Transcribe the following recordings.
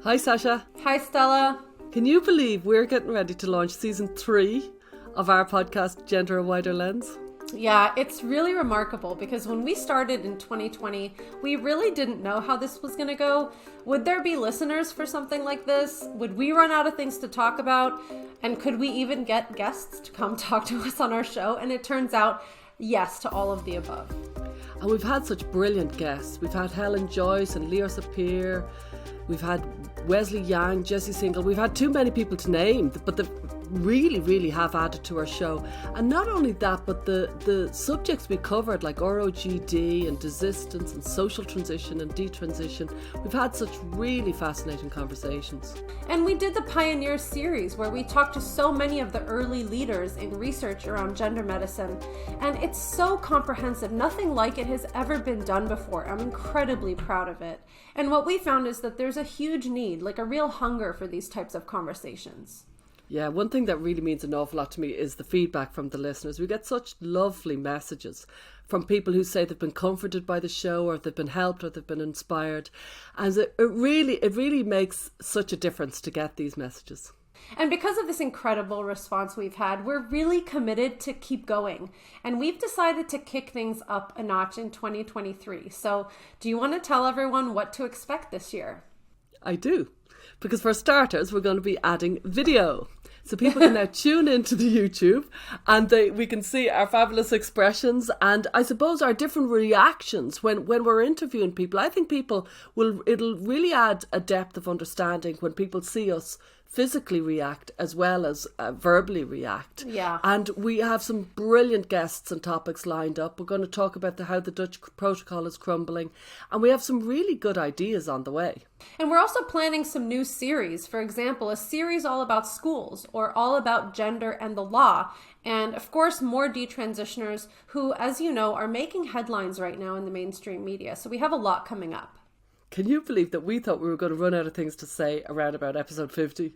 Hi Sasha. Hi Stella. Can you believe we're getting ready to launch season 3 of our podcast, Gender A Wider Lens? Yeah, it's really remarkable because when we started in 2020, we really didn't know how this was going to go. Would there be listeners for something like this? Would we run out of things to talk about? And could we even get guests to come talk to us on our show? And it turns out, yes to all of the above. And we've had such brilliant guests. We've had Helen Joyce and Lear Sapir. We've had Wesley Yang, Jesse Single. We've had too many people to name, but they really have added to our show. And not only that, but the subjects we covered, like ROGD and desistance and social transition and detransition, we've had such really fascinating conversations. And we did the Pioneer series where we talked to so many of the early leaders in research around gender medicine. And it's so comprehensive. Nothing like it has ever been done before. I'm incredibly proud of it. And what we found is that there's a huge need, like a real hunger for these types of conversations. Yeah, one thing that really means an awful lot to me is the feedback from the listeners. We get such lovely messages from people who say they've been comforted by the show, or they've been helped, or they've been inspired. And it really makes such a difference to get these messages. And because of this incredible response we've had, we're really committed to keep going. And we've decided to kick things up a notch in 2023. So do you want to tell everyone what to expect this year? I do. Because for starters, we're going to be adding video. So people can now tune into the YouTube and we can see our fabulous expressions and I suppose our different reactions when we're interviewing people. I think it'll really add a depth of understanding when people see us physically react as well as verbally react. Yeah. And we have some brilliant guests and topics lined up. We're going to talk about how the Dutch protocol is crumbling, and we have some really good ideas on the way. And we're also planning some new series. For example, a series all about schools or all about gender and the law. And of course, more detransitioners who, as you know, are making headlines right now in the mainstream media. So we have a lot coming up. Can you believe that we thought we were going to run out of things to say around about episode 50?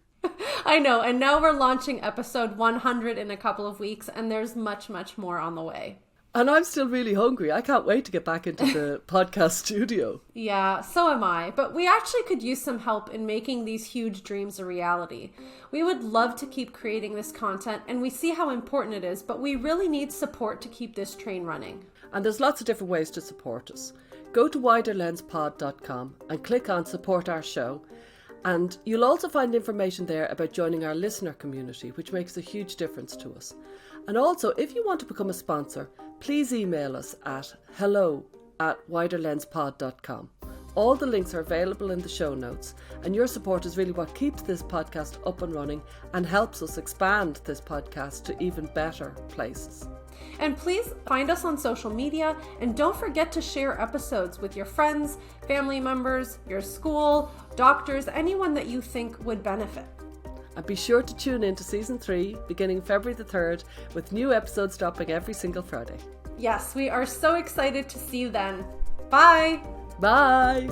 I know, and now we're launching episode 100 in a couple of weeks, and there's much more on the way. And I'm still really hungry. I can't wait to get back into the podcast studio. Yeah, so am I. But we actually could use some help in making these huge dreams a reality. We would love to keep creating this content, and we see how important it is, but we really need support to keep this train running. And there's lots of different ways to support us. Go to widerlenspod.com and click on Support Our Show. And you'll also find information there about joining our listener community, which makes a huge difference to us. And also, if you want to become a sponsor, please email us at hello@widerlenspod.com. All the links are available in the show notes, and your support is really what keeps this podcast up and running and helps us expand this podcast to even better places. And please find us on social media, and don't forget to share episodes with your friends, family members, your school, doctors, anyone that you think would benefit. And be sure to tune in to season 3 beginning February the 3rd with new episodes dropping every single Friday. Yes, we are so excited to see you then. Bye! Bye!